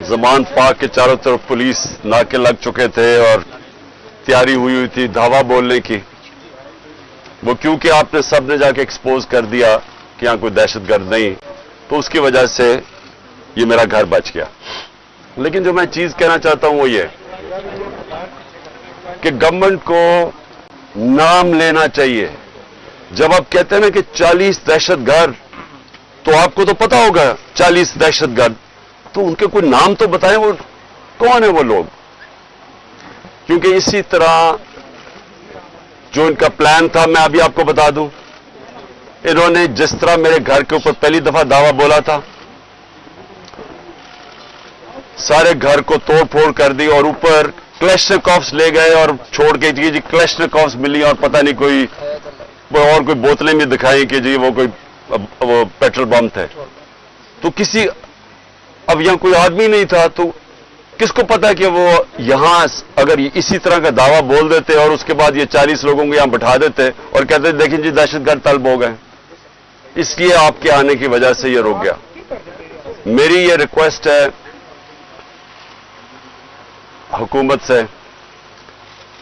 जमान पाक के चारों तरफ पुलिस नाके लग चुके थे और तैयारी हुई थी धावा बोलने की। वो क्योंकि आपने सबने जाके एक्सपोज कर दिया कि यहां कोई दहशतगर्द नहीं, तो उसकी वजह से ये मेरा घर बच गया। लेकिन जो मैं चीज कहना चाहता हूं वो ये कि गवर्नमेंट को नाम लेना चाहिए। जब आप कहते हैं ना कि 40 दहशतगर्द, तो आपको तो पता होगा 40 दहशतगर्द, तो उनके कोई नाम तो बताएं, वो कौन है वो लोग। क्योंकि इसी तरह जो इनका प्लान था, मैं अभी आपको बता दूं, इन्होंने जिस तरह मेरे घर के ऊपर पहली दफा दावा बोला था, सारे घर को तोड़ फोड़ कर दी और ऊपर क्लैशनिकोव्स ले गए और छोड़ के जी क्लैशनिकोव्स मिली और पता नहीं कोई और कोई बोतलें भी दिखाई कि जी वो कोई वो पेट्रोल बम थे। तो किसी अब यहां कोई आदमी नहीं था, तो किसको पता कि वो यहां अगर इसी तरह का दावा बोल देते और उसके बाद ये 40 लोगों को यहां बैठा देते और कहते देखिए जी दहशतगर्द तलब हो गए। इसलिए आपके आने की वजह से ये रुक गया। मेरी ये रिक्वेस्ट है हुकूमत से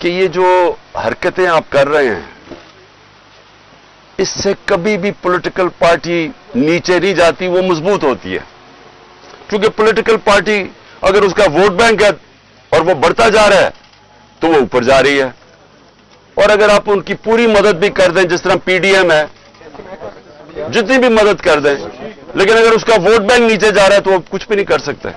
कि ये जो हरकतें आप कर रहे हैं, इससे कभी भी पॉलिटिकल पार्टी नीचे नहीं जाती, वो मजबूत होती है। क्योंकि पॉलिटिकल पार्टी अगर उसका वोट बैंक है और वो बढ़ता जा रहा है तो वो ऊपर जा रही है। और अगर आप उनकी पूरी मदद भी कर दें, जिस तरह पीडीएम है, जितनी भी मदद कर दें, लेकिन अगर उसका वोट बैंक नीचे जा रहा है तो वो कुछ भी नहीं कर सकते।